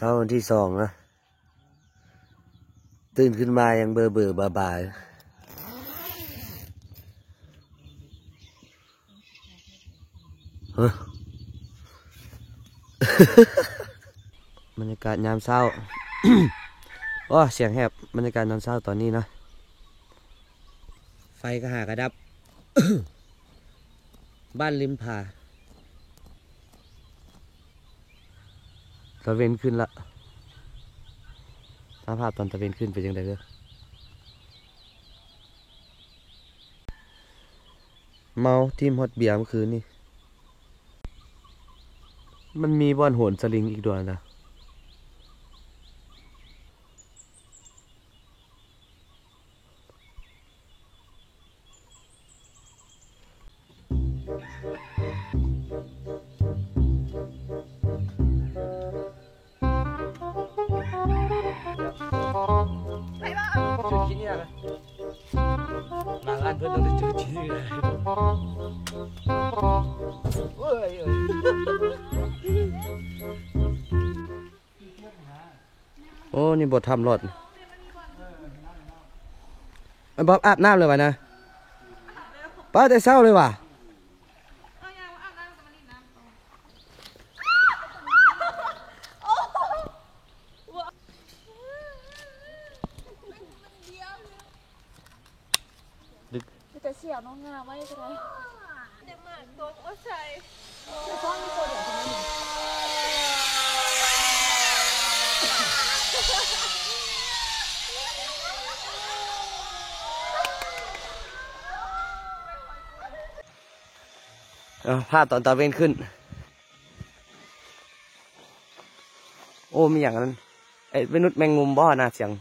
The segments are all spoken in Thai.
เช้าวันที่2นะตื่นขึ้นมายังเบื่อบ่ายบรรยากาศยามเช้า โอ้เสียงแหบบรรยากาศยามเช้าตอนนี้นะไฟก็หากระดับ บ้านริมผาตะเวนขึ้นละสภาพตอนตะเวนขึ้นเป็นยังไงเด้อเมาทีมฮอตเบียร์เมื่อคืนนี่มันมีบ่อนโหนสลิงอีกด้วยนะจุดขี้เนี่ยนะบางอันเพื่อนต้องได้จุดขี้เนี่ยโอ้ยโอ้นี่บททำรถมันบ๊อบอาบน้ำเลยวะนะป้าแต่เศร้าเลยว่ะแต่เสียวน้องงามไม่ใช่ไหมเด็กมากตัวก็ใช่แต่ซ้อนมีตัวเดียวใช่ไหมภาพตอนตะเวนขึ้นโอ้มีอย่างนั้นไอ้มนุษย์แมงมุมบ่อนะเสียง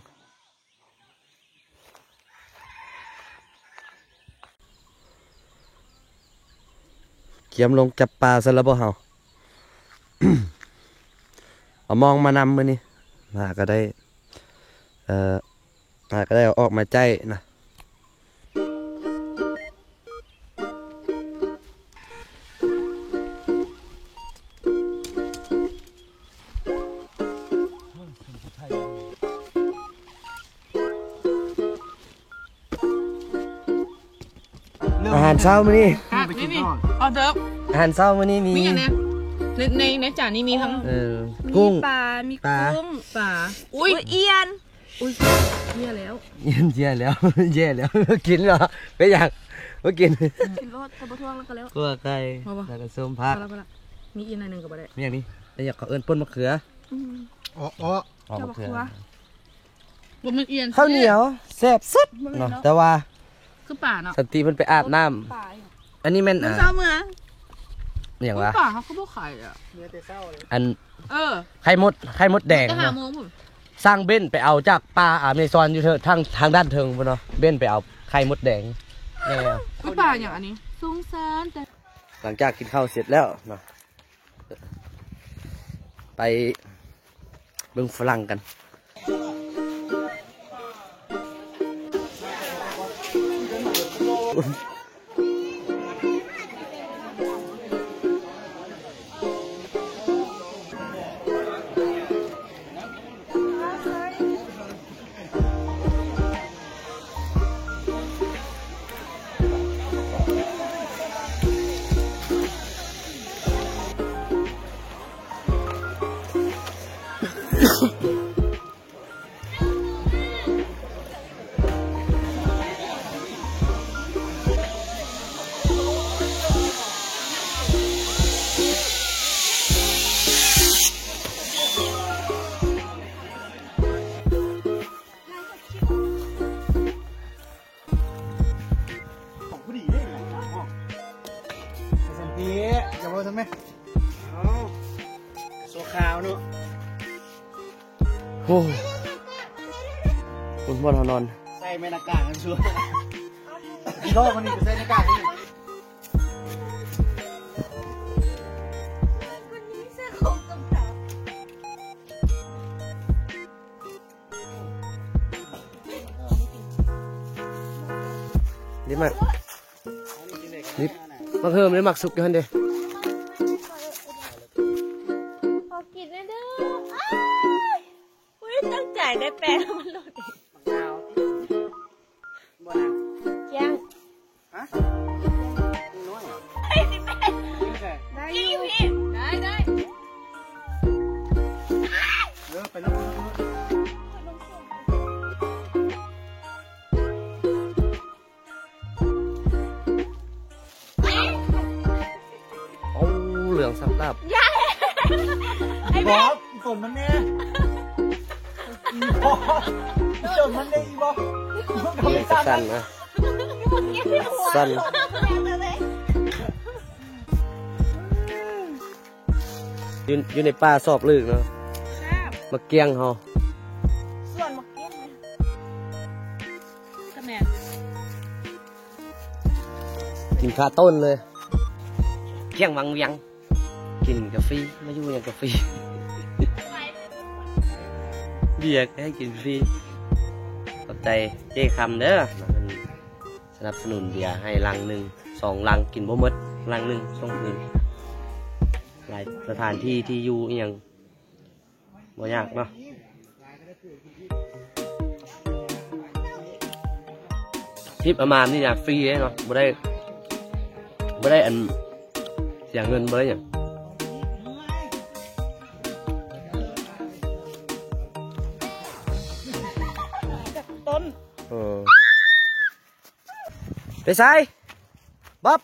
เขียมลงจับปลาซะแล้วบ่เฮา เอามองมานำมือนี่มาก็ได้มาก็ได้ออกมาใจนะอาหารเช้ามื้อนี้นี่ออเดิร์ฟอาหารเช้ามื้อนี้มีอย่างเนี้ยในจานนี้มีทั้งกุ้งปลามีกุ้งปลาอุ้ยเอียนอุ้ยเยี่ยแล้วแย่แล้ว แย่แล้วกินเหรอไม่อยากไม่กินรสตะบะท่วงแล้วก็แล้วกลัวไก่แล้วก็ส้มผักมีอีกหน่อยหนึ่งก็บ่ได้มีอย่างนี้แต่อยากขอเอิญป่นมะเขือมะเขือบ่มันเอียนข้าวเหนียวแซ่บสุดเนาะแต่ว่าคือป่าเนาะสันติมันไปอาบน้ำอันนี้แม่นเศร้าเมื่ออย่างว่าป่าเขาก็บ่ขายอ่ะเนื้อแต่เศร้าเลยอันไข่มดแดงเนาะสร้างเบ้นไปเอาจากป่าอเมซอนอยู่เถอะทางด้านเทิงพุ่นเนาะเบ้นไปเอาไข่มดแดงคือป่าอย่างอันนี้สงสารแต่หลังจากกินข้าวเสร็จแล้วเนาะไปเบิ่งฝรั่งกันจะบอกทำไมโซขาวเนอะโอ้คุณพ่อทอนอนใส่ไม่หน้ากากกันชัวร์พี่พ่อคนนี้จะใส่หน้ากากนี่รีบมารีบมาเพิ่มเลยหมักสุกกันเด้ขอกินได้เด้อ ได้แปลงมันหลุดอีกแจ้งฮะน้อยได้สิแม่ได้อยู่พี่ได้ไปลงโอ้เหลืองสำหรับไอ้บอสฝนมันเนี่ยบอสจนมันได้บอสสั้นนะสั้นอยู่ในป่าสอบลึกเนาะมาเกี้ยงเขาส่วนมาเกี้ยงนะแม่กินคาต้นเลยเกี้ยงวังเวียงกินกาแฟไม่ยุ่งอย่างกาแฟเบียร์ให้กินฟรีขอบใจเจ๊คำเด้อสนับสนุนเบียร์ให้ลังหนึ่ง2 ลังกินบ่หมดลังหนึ่งส่งคืนหลายสถานที่ที่อยู่อย่างบ่ยากเนาะทริปประมาณนี่อยากฟรีเนาะบ่ได้อันเสียเงินบ่ได้อย่างต้นไปใส่บ๊อบ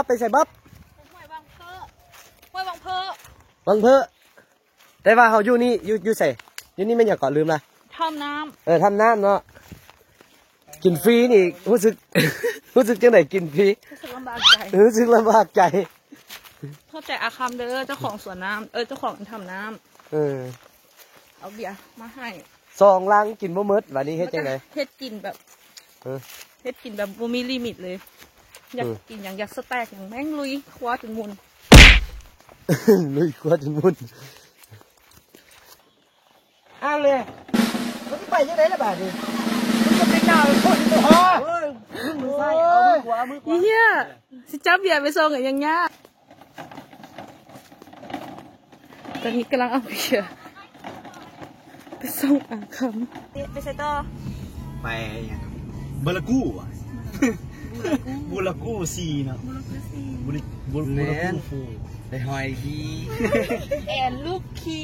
ไปใส่บ๊อบห้วยบางเพอห้วยบางเพอแต่ว่าเขาอยู่นี่อยู่ใส่อยู่นี่ไม่อยากก่อนลืมละทำน้ำทำน้ำเนาะกินฟรีนี่รู้สึกจังไหนกินฟรีรู้สึกลำบากใจเข้าใจอาคำเด้อเจ้าของสวนน้ำเจ้าของทำน้ำเอาเบียร์มาให้2 ลังกินบ่หมดวันนี้เฮ็ดจังได๋เฮ็ดกินแบบบ่มีลิมิตเลยอยากกินอย่างอยากสแต็กอย่างแม่งลุยคว้าถึงมุนเอาเลยมันไปยังไงล่ะบาดนี้มันจะไปหนาวคนตัวเฮ้ยมือซ้ายเอามือขวาเฮียสิจับเบียร์ไปส่งอย่างยากตอนนี้กำลังเอาเบียร์ไปส่งอ่างคำไปใส่ต่อไปบลากูอ่ะบุลากูซีเนาะบุลากูฟูไปหอยดีแอนลูกคี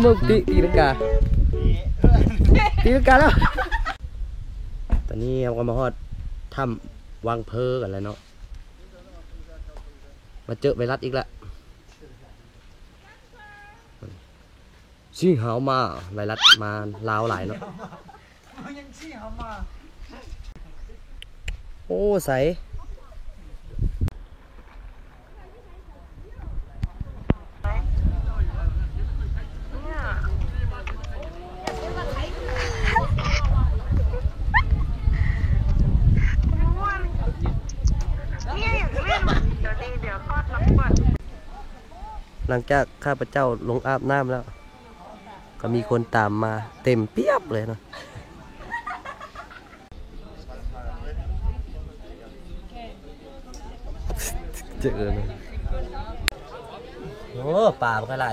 เบิ่งตีลังกาแล้วตอนนี้เราก็มาฮอดถ้ำวังเพอกันแล้วเนาะมาเจอไวรัสอีกละชี้หาวมาไวรัสมาลาวหลายเนาะโอ้ใสหลังจากข้าพเจ้าลงอาบน้ำแล้วก็มีคนตามมาเต็มเปียบเลยเนาะเจอเลยโอ้ป่าเป็นอะไร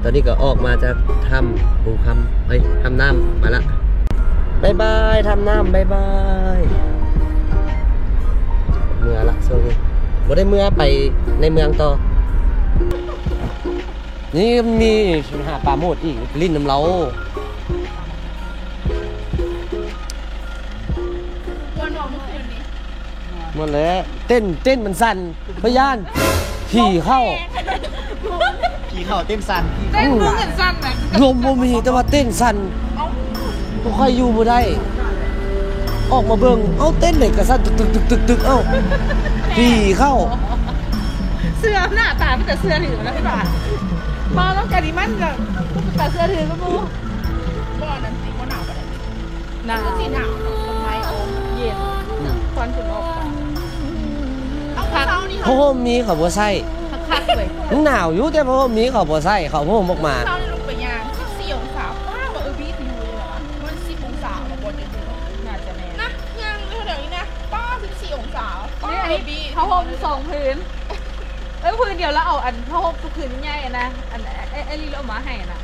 ตอนนี้ก็ออกมาจากถ้ำปูคำทำน้ำมาละบายบายทำน้ำบายบายเมื่อละช่วงนี้บ่ได้เมื่อไปในเมืองต่อนี่มีหาปลาโมดอีกลิ้นน้ำเล้า หมดแล้วเต้นมันสั่นพยานผีเข้า ขี่เข่าเต้นสัน เต้นมือกันสั้นนะ ลมบ่มีแต่ว่าเต้นสั่นบ่ค่อยอยู่บ่ได้ ออกมาเบิ่งเอ้าเต้นเลยก็สั่นตึกเอ้าผีเข้า เสื้อหน้าตาเป็นแต่เสื้อถือแล้วพี่บาทมาแล้วกันดิมันกับแต่เสื้อถือก็มูบ่อนั้นสิว่าหนาวปะหนาวสิหนาวทำไมเอาเย็นควันฝุ่นออกเอาพัก เพราะว่ามีเขาบ่ใส่ พักเลย มันหนาวอยู่แต่เพราะว่ามีเขาบ่ใส่เขาบ่ออกมา เราลงไปยาง14 องศาว้าวว่าพี่อยู่เลยเหรอมัน10 องศามาบนเองน่าจะแน่นะยังเดี๋ยวนี้นะป้า14 องศาป้าพี่เขาห่ม2 พื้นพื้นเดียวแล้วเอาอันผ้าห่มผืนใหญ่ๆนะอันไอ้ลีเรามาให้นะ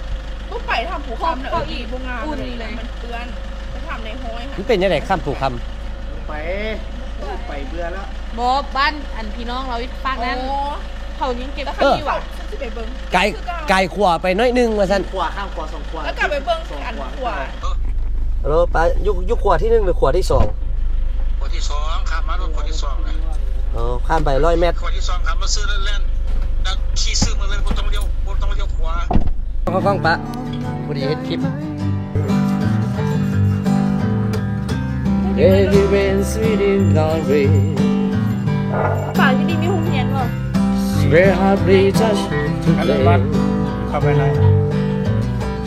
ปุ๊บไปทำผูกคำเนี่ยอีบุงงานอุ่นเลยมันเปื้อนไปทำในห้อยค่ะ มันเป็นจังได๋ค่ํผูกคำ ไปเบื่อแล้ว บอบ้านอันพี่น้องเราฝากนั้นเขายังเก็บข้าวดีว่ะจะไปเบิ้ง ไก่ขวาไปน้อยนึงว่าซั่น ขวาข้ามขวา2ขวา แล้วกลับไปเบิ้งอันขวา ฮัลโหลป้ายุคขวาที่1หรือขวาที่2 ขวดที่สองครับมารถขวดที่สองนะ อ๋อข้ามไป100 เมตร ขวดที่สองครับมาซื้อเล่นๆดังขี่ซื้อมาเลยบ่ต้องเลี้ยวขวา เข้ากล้องปะพอดีเฮ็ดคลิป Heavy rain sweet in glory ป่าที่ดีมีหุ่นเฮียนเหรอ Where heart beats us to play เข้าไปเลย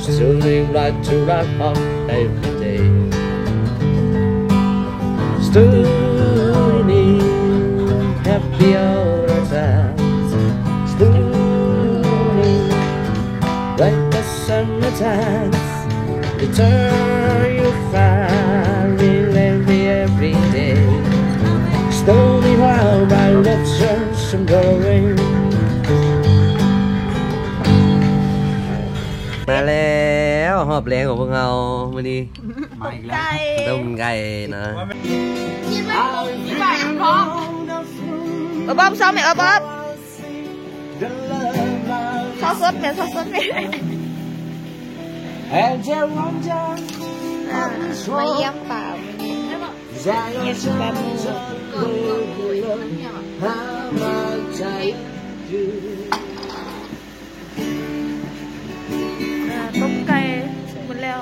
Still live right to rock up every day Still need happy all the time Still need like the summertime Return you find me every day Slowly while my lips are some going มาแล้วหอบแรงของพวกเราวันนี้ มาอีกแล้ว ต้มไก่นะ พี่บ่ายพร้อมบ๊อบซ้อมไหมบ๊อบซอสสดไหมซอสสดไหมมาเยี่ยมป่าวันนี้เยี่ยมแบบมือต้มไก่หมดแล้ว